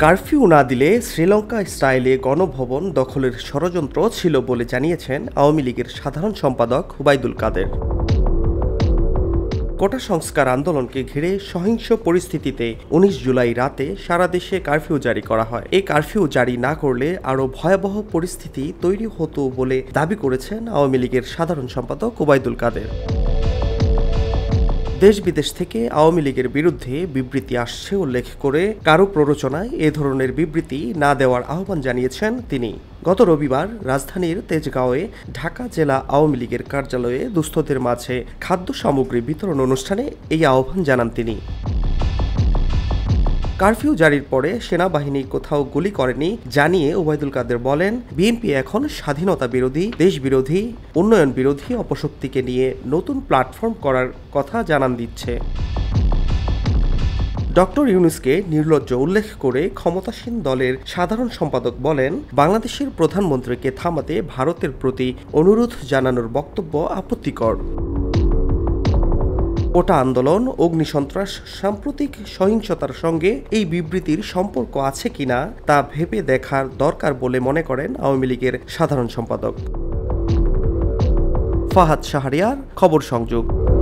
Curfew না দিলে শ্রীলঙ্কা স্টাইলে গণভবন দখলের ষড়যন্ত্র ছিল বলে জানিয়েছেন আওয়ামী লীগের সাধারণ সম্পাদক ওবায়দুল কাদের। কোটা সংস্কার আন্দোলনকে ঘিরে সহিংস পরিস্থিতিতে ১৯ জুলাই রাতে সারা দেশে কারফিউ জারি করা হয়। এই কারফিউ জারি না করলে আরও ভয়াবহ পরিস্থিতি তৈরি হতো বলে দাবি করেছেন আওয়ামী লীগের সাধারণ সম্পাদক ওবায়দুল কাদের। দেশ বিদেশ থেকে আওয়ামী লীগের বিরুদ্ধে বিবৃতি আসছে উল্লেখ করে কারো প্ররোচনায় এ ধরনের বিবৃতি না দেওয়ার আহ্বান জানিয়েছেন তিনি। গত রবিবার রাজধানীর তেজগাঁওয়ে ঢাকা জেলা আওয়ামী লীগের কার্যালয়ে দুস্থদের মাঝে খাদ্য সামগ্রী বিতরণ অনুষ্ঠানে এই আহ্বান জানান তিনি। কারফিউ জারির পরে সেনাবাহিনী কোথাও গুলি করেনি জানিয়ে ওবায়দুল কাদের বলেন, বিএনপি এখন স্বাধীনতা বিরোধী, দেশ বিরোধী, উন্নয়ন বিরোধী অপশক্তিকে নিয়ে নতুন প্ল্যাটফর্ম করার কথা জানান দিচ্ছে। ডক্টর ইউনূসকে নির্লজ্জ উল্লেখ করে ক্ষমতাসীন দলের সাধারণ সম্পাদক বলেন, বাংলাদেশের প্রধানমন্ত্রীকে থামাতে ভারতের প্রতি অনুরোধ জানানোর বক্তব্য আপত্তিকর। কোটা আন্দোলন, অগ্নিসন্ত্রাস, সাম্প্রতিক সহিংসতার সঙ্গে এই বিবৃতির সম্পর্ক আছে কিনা তা ভেবে দেখার দরকার বলে মনে করেন আওয়ামী লীগের সাধারণ সম্পাদক। ফাহাদ শাহরিয়ার, খবর সংযোগ।